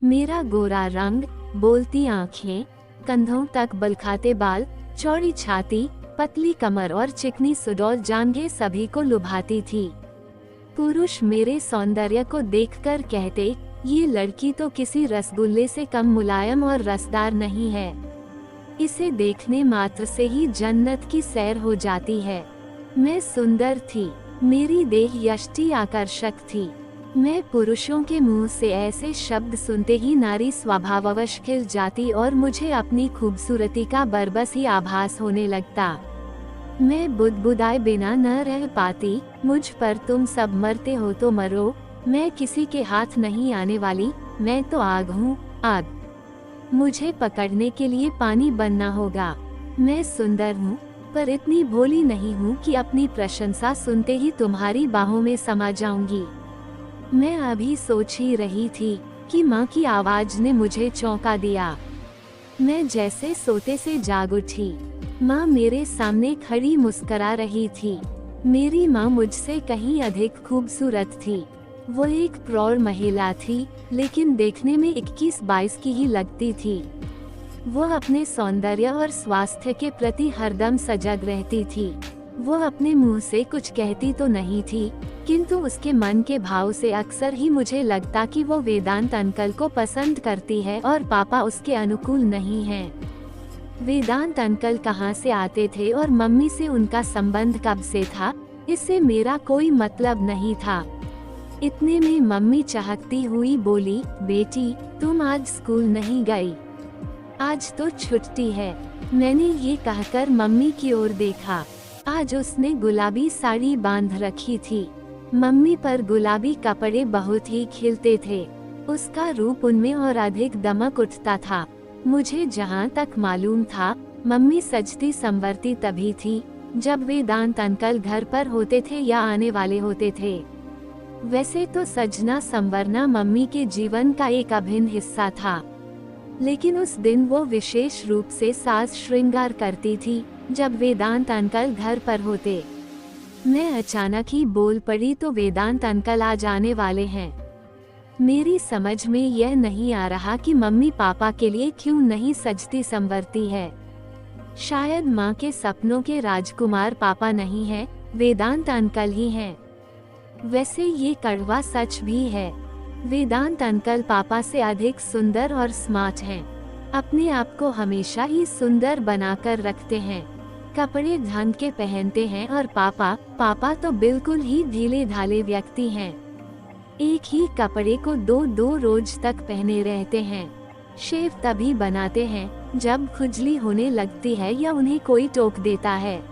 मेरा गोरा रंग, बोलती आंखें, कंधों तक बलखाते बाल, चौड़ी छाती, पतली कमर और चिकनी सुडौल जांघें सभी को लुभाती थी। पुरुष मेरे सौंदर्य को देखकर कहते, ये लड़की तो किसी रसगुल्ले से कम मुलायम और रसदार नहीं है। इसे देखने मात्र से ही जन्नत की सैर हो जाती है। मैं सुंदर थी, मेरी देह यष्टि आकर्षक थी। मैं पुरुषों के मुंह से ऐसे शब्द सुनते ही नारी स्वभाववश खिल जाती और मुझे अपनी खूबसूरती का बरबस ही आभास होने लगता। मैं बुदबुदाए बिना न रह पाती, मुझ पर तुम सब मरते हो तो मरो, मैं किसी के हाथ नहीं आने वाली, मैं तो आग हूँ, आग। मुझे पकड़ने के लिए पानी बनना होगा। मैं सुंदर हूँ, पर इतनी भोली नहीं हूँ कि अपनी प्रशंसा सुनते ही तुम्हारी बाहों में समा जाऊंगी। मैं अभी सोच ही रही थी कि माँ की आवाज ने मुझे चौंका दिया। मैं जैसे सोते से जाग उठी। माँ मेरे सामने खड़ी मुस्करा रही थी। मेरी माँ मुझसे कहीं अधिक खूबसूरत थी। वो एक प्रौढ़ महिला थी, लेकिन देखने में 21-22 की ही लगती थी। वो अपने सौंदर्य और स्वास्थ्य के प्रति हरदम सजग रहती थी। वो अपने मुंह से कुछ कहती तो नहीं थी, किंतु उसके मन के भाव से अक्सर ही मुझे लगता कि वो वेदांत अंकल को पसंद करती है और पापा उसके अनुकूल नहीं हैं। वेदांत अंकल कहाँ से आते थे और मम्मी से उनका संबंध कब से था, इससे मेरा कोई मतलब नहीं था। इतने में मम्मी चहकती हुई बोली, बेटी तुम आज स्कूल नहीं गई, आज तो छुट्टी है। मैंने ये कहकर मम्मी की ओर देखा। आज उसने गुलाबी साड़ी बांध रखी थी। मम्मी पर गुलाबी कपड़े बहुत ही खिलते थे। उसका रूप उनमें और अधिक दमक उठता था। मुझे जहाँ तक मालूम था, मम्मी सजती संवरती तभी थी जब वेदांत अंकल घर पर होते थे या आने वाले होते थे। वैसे तो सजना संवरना मम्मी के जीवन का एक अभिन्न हिस्सा था, लेकिन उस दिन वो विशेष रूप से साज श्रृंगार करती थी जब वेदांत अंकल घर पर होते। मैं अचानक ही बोल पड़ी, तो वेदांत अंकल आज आने वाले हैं। मेरी समझ में यह नहीं आ रहा कि मम्मी पापा के लिए क्यों नहीं सजती संवरती है। शायद माँ के सपनों के राजकुमार पापा नहीं हैं, वेदांत अंकल ही हैं। वैसे ये कड़वा सच भी है। वेदांत अंकल पापा से अधिक सुंदर और स्मार्ट हैं। अपने आप को हमेशा ही सुंदर बनाकर रखते हैं। कपड़े ढंग के पहनते हैं और पापा तो बिल्कुल ही ढीले ढाले व्यक्ति हैं। एक ही कपड़े को दो रोज तक पहने रहते हैं। शेव तभी बनाते हैं जब खुजली होने लगती है या उन्हें कोई टोक देता है।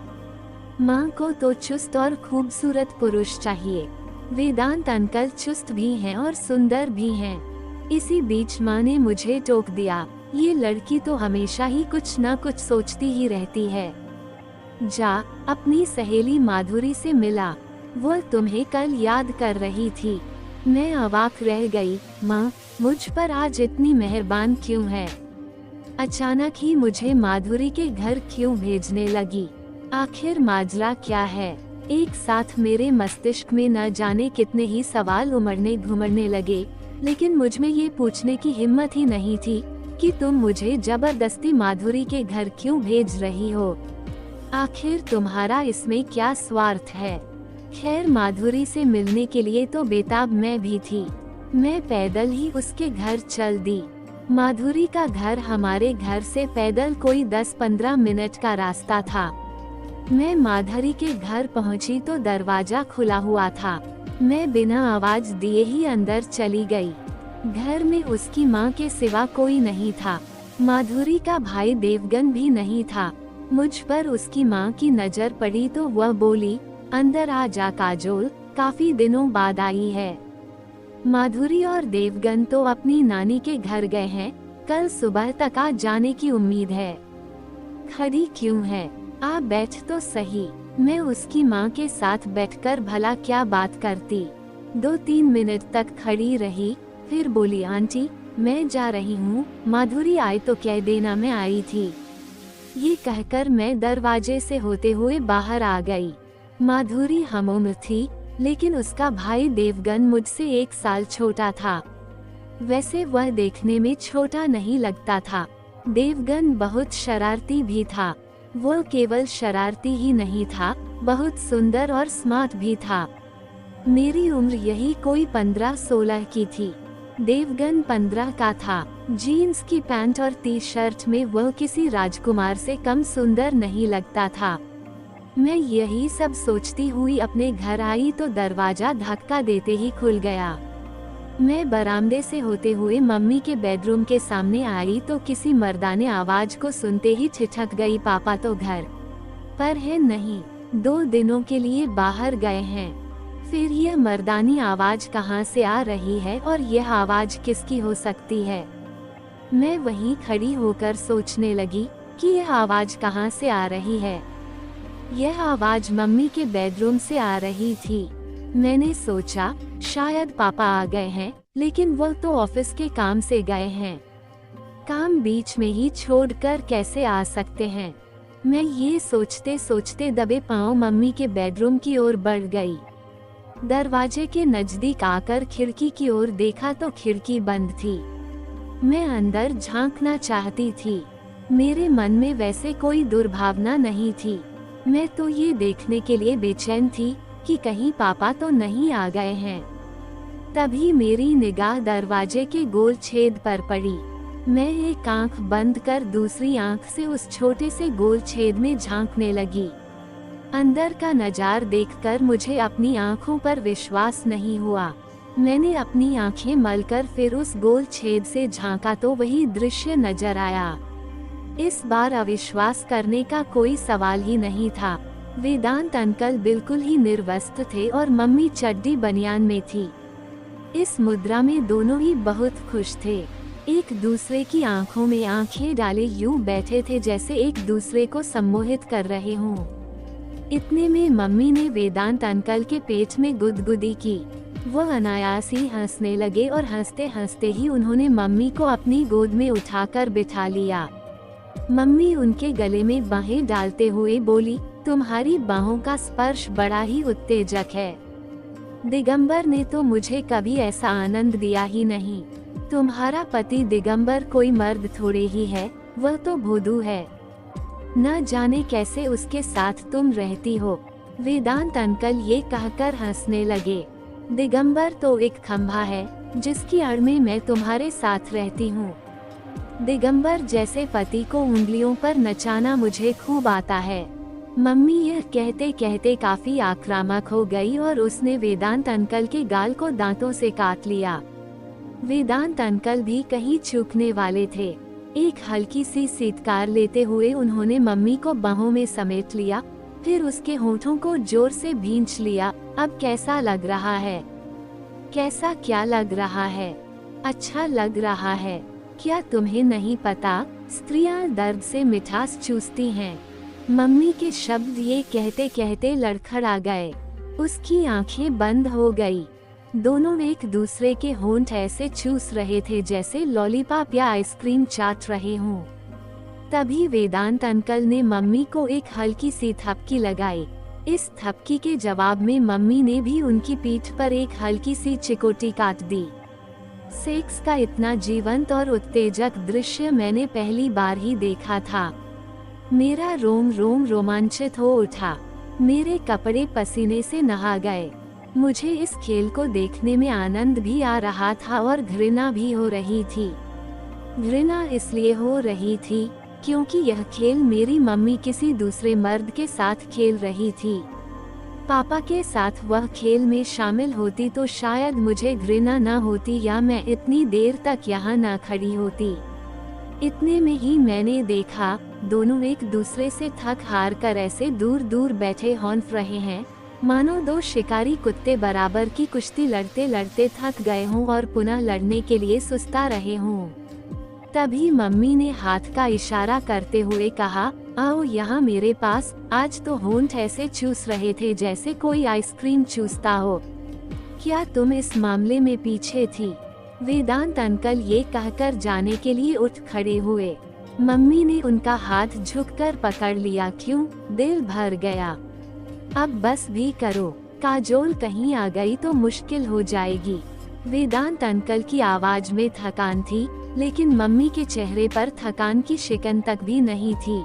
माँ को तो चुस्त और खूबसूरत पुरुष चाहिए। वेदांत अंकल चुस्त भी हैं और सुंदर भी हैं। इसी बीच माँ ने मुझे टोक दिया, ये लड़की तो हमेशा ही कुछ न कुछ सोचती ही रहती है। जा अपनी सहेली माधुरी से मिला, वो तुम्हें कल याद कर रही थी। मैं अवाक रह गई। माँ मुझ पर आज इतनी मेहरबान क्यों है? अचानक ही मुझे माधुरी के घर क्यों भेजने लगी? आखिर माजरा क्या है? एक साथ मेरे मस्तिष्क में न जाने कितने ही सवाल उमड़ने घुमड़ने लगे, लेकिन मुझ में ये पूछने की हिम्मत ही नहीं थी कि तुम मुझे जबरदस्ती माधुरी के घर क्यों भेज रही हो। आखिर तुम्हारा इसमें क्या स्वार्थ है? खैर, माधुरी से मिलने के लिए तो बेताब मैं भी थी। मैं पैदल ही उसके घर चल दी। माधुरी का घर हमारे घर से पैदल कोई 10-15 मिनट का रास्ता था। मैं माधुरी के घर पहुंची तो दरवाजा खुला हुआ था। मैं बिना आवाज दिए ही अंदर चली गई। घर में उसकी माँ के सिवा कोई नहीं था। माधुरी का भाई देवगन भी नहीं था। मुझ पर उसकी माँ की नजर पड़ी तो वह बोली, अंदर आ जा काजोल, काफी दिनों बाद आई है। माधुरी और देवगन तो अपनी नानी के घर गए हैं, कल सुबह तक आ जाने की उम्मीद है। खड़ी क्यों है? आ बैठ तो सही। मैं उसकी माँ के साथ बैठकर भला क्या बात करती। 2-3 मिनट तक खड़ी रही, फिर बोली, आंटी मैं जा रही हूँ, माधुरी आए तो कह देना मैं आई थी। ये कहकर मैं दरवाजे से होते हुए बाहर आ गई। माधुरी हम उम्र थी, लेकिन उसका भाई देवगन मुझसे 1 साल छोटा था। वैसे वह देखने में छोटा नहीं लगता था। देवगन बहुत शरारती भी था। वो केवल शरारती ही नहीं था, बहुत सुंदर और स्मार्ट भी था। मेरी उम्र यही कोई 15-16 की थी। देवगन 15 का था। जीन्स की पैंट और टी शर्ट में वह किसी राजकुमार से कम सुंदर नहीं लगता था। मैं यही सब सोचती हुई अपने घर आई तो दरवाजा धक्का देते ही खुल गया। मैं बरामदे से होते हुए मम्मी के बेडरूम के सामने आई तो किसी मर्दाने आवाज को सुनते ही ठिठक गई, पापा तो घर पर है नहीं, 2 दिनों के लिए बाहर गए हैं। फिर यह मर्दानी आवाज कहाँ से आ रही है और यह आवाज किसकी हो सकती है? मैं वहीं खड़ी होकर सोचने लगी कि यह आवाज कहाँ से आ रही है। यह आवाज मम्मी के बेडरूम से आ रही थी। मैंने सोचा शायद पापा आ गए हैं, लेकिन वह तो ऑफिस के काम से गए हैं। काम बीच में ही छोड़कर कैसे आ सकते हैं? मैं ये सोचते सोचते दबे पांव मम्मी के बेडरूम की ओर बढ़ गई। दरवाजे के नजदीक आकर खिड़की की ओर देखा तो खिड़की बंद थी। मैं अंदर झांकना चाहती थी। मेरे मन में वैसे कोई दुर्भावना नहीं थी। मैं तो ये देखने के लिए बेचैन थी कि कहीं पापा तो नहीं आ गए हैं। तभी मेरी निगाह दरवाजे के गोल छेद पर पड़ी। मैं एक आंख बंद कर दूसरी आंख से उस छोटे से गोल छेद में झांकने लगी। अंदर का नज़ारा देखकर मुझे अपनी आंखों पर विश्वास नहीं हुआ। मैंने अपनी आंखें मलकर फिर उस गोल छेद से झांका तो वही दृश्य नजर आया। इस बार अविश्वास करने का कोई सवाल ही नहीं था। वेदांत अंकल बिल्कुल ही निर्वस्त्र थे और मम्मी चड्डी बनियान में थी। इस मुद्रा में दोनों ही बहुत खुश थे। एक दूसरे की आंखों में आंखें डाले यूं बैठे थे जैसे एक दूसरे को सम्मोहित कर रहे हों। इतने में मम्मी ने वेदांत अंकल के पेट में गुदगुदी की। वह अनायास ही हंसने लगे और हंसते हंसते ही उन्होंने मम्मी को अपनी गोद में उठाकर बिठा लिया। मम्मी उनके गले में बाहें डालते हुए बोली, तुम्हारी बाहों का स्पर्श बड़ा ही उत्तेजक है। दिगंबर ने तो मुझे कभी ऐसा आनंद दिया ही नहीं। तुम्हारा पति दिगंबर कोई मर्द थोड़े ही है, वह तो भोदू है। न जाने कैसे उसके साथ तुम रहती हो। वेदांत अंकल ये कहकर हंसने लगे। दिगंबर तो एक खंभा है जिसकी आड़ में मैं तुम्हारे साथ रहती हूँ। दिगंबर जैसे पति को उंगलियों पर नचाना मुझे खूब आता है। मम्मी यह कहते कहते काफी आक्रामक हो गई और उसने वेदांत अंकल के गाल को दांतों से काट लिया। वेदांत अंकल भी कहीं चूकने वाले थे। एक हल्की सी सीतकार लेते हुए उन्होंने मम्मी को बाहों में समेट लिया, फिर उसके होठों को जोर से भींच लिया। अब कैसा लग रहा है? कैसा क्या लग रहा है? अच्छा लग रहा है। क्या तुम्हें नहीं पता, स्त्रियां दर्द से मिठास चूसती हैं। मम्मी के शब्द ये कहते कहते लड़खड़ा गए। उसकी आंखें बंद हो गई। दोनों एक दूसरे के होंठ ऐसे चूस रहे थे जैसे लॉलीपॉप या आइसक्रीम चाट रहे हों। तभी वेदांत अंकल ने मम्मी को एक हल्की सी थपकी लगाई। इस थपकी के जवाब में मम्मी ने भी उनकी पीठ पर एक हल्की सी चिकोटी काट दी। सेक्स का इतना जीवंत और उत्तेजक दृश्य मैंने पहली बार ही देखा था। मेरा रोम रोम रोमांचित हो उठा। मेरे कपड़े पसीने से नहा गए। मुझे इस खेल को देखने में आनंद भी आ रहा था और घृणा भी हो रही थी। घृणा इसलिए हो रही थी क्योंकि यह खेल मेरी मम्मी किसी दूसरे मर्द के साथ खेल रही थी। पापा के साथ वह खेल में शामिल होती तो शायद मुझे घृणा न होती या मैं इतनी देर तक यहाँ न खड़ी होती। इतने में ही मैंने देखा, दोनों एक दूसरे से थक हार कर ऐसे दूर दूर बैठे हौंफ रहे हैं मानो 2 शिकारी कुत्ते बराबर की कुश्ती लड़ते लड़ते थक गए हों और पुनः लड़ने के लिए सुस्ता रहे हों। तभी मम्मी ने हाथ का इशारा करते हुए कहा, आओ यहाँ मेरे पास। आज तो होंठ ऐसे चूस रहे थे जैसे कोई आइसक्रीम चूसता हो। क्या तुम इस मामले में पीछे थी? वेदांत अंकल ये कहकर जाने के लिए उठ खड़े हुए। मम्मी ने उनका हाथ झुककर पकड़ लिया। क्यों? दिल भर गया। अब बस भी करो, काजोल कहीं आ गई तो मुश्किल हो जाएगी। वेदांत अंकल की आवाज में थकान थी, लेकिन मम्मी के चेहरे पर थकान की शिकन तक भी नहीं थी।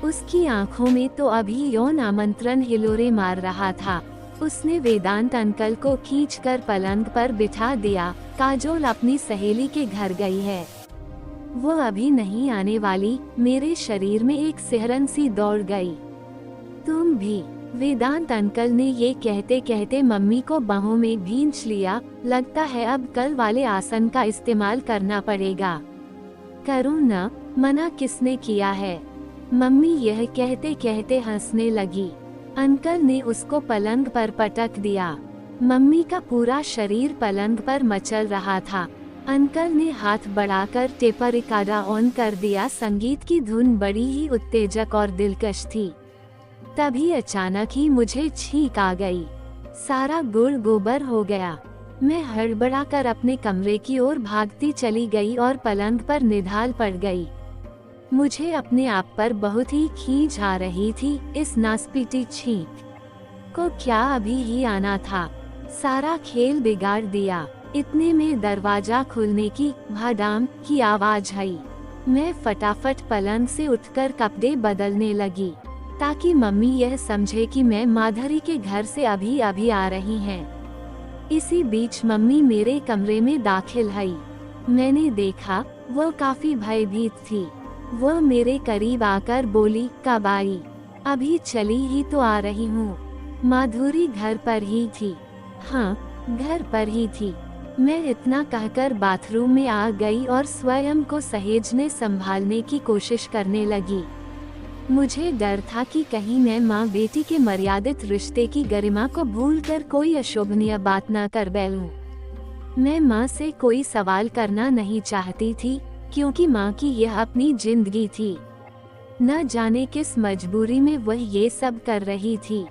उसकी आंखों में तो अभी यौन आमंत्रण हिलोरे मार रहा था। उसने वेदांत अंकल को खींचकर पलंग पर बिठा दिया। काजोल अपनी सहेली के घर गई है, वो अभी नहीं आने वाली। मेरे शरीर में एक सिहरन सी दौड़ गई। तुम भी, वेदांत अंकल ने ये कहते कहते मम्मी को बाहों में भींच लिया। लगता है अब कल वाले आसन का इस्तेमाल करना पड़ेगा। करूँ न, मना किसने किया है? मम्मी यह कहते कहते हंसने लगी। अंकल ने उसको पलंग पर पटक दिया। मम्मी का पूरा शरीर पलंग पर मचल रहा था। अंकल ने हाथ बढ़ाकर टेप रिकॉर्डर ऑन कर दिया। संगीत की धुन बड़ी ही उत्तेजक और दिलकश थी। तभी अचानक ही मुझे छींक आ गई। सारा गुड़ गोबर हो गया। मैं हड़बड़ाकर अपने कमरे की ओर भागती चली गई और पलंग पर निढाल पड़ गई। मुझे अपने आप पर बहुत ही खींच आ रही थी। इस नासपीटी छींक को क्या अभी ही आना था? सारा खेल बिगाड़ दिया। इतने में दरवाजा खुलने की भाडाम की आवाज आई। मैं फटाफट पलंग से उठकर कपड़े बदलने लगी, ताकि मम्मी यह समझे कि मैं माधुरी के घर से अभी अभी आ रही हैं। इसी बीच मम्मी मेरे कमरे में दाखिल हुई। मैंने देखा वो काफी भयभीत थी। वो मेरे करीब आकर बोली, कब आई? अभी चली ही तो आ रही हूँ। माधुरी घर पर ही थी। हाँ, घर पर ही थी। मैं इतना कहकर बाथरूम में आ गई और स्वयं को सहेजने संभालने की कोशिश करने लगी। मुझे डर था कि कहीं मैं माँ बेटी के मर्यादित रिश्ते की गरिमा को भूलकर कोई अशोभनीय बात न कर बैठूं। मैं माँ से कोई सवाल करना नहीं चाहती थी, क्योंकि माँ की यह अपनी जिंदगी थी। न जाने किस मजबूरी में वह ये सब कर रही थी।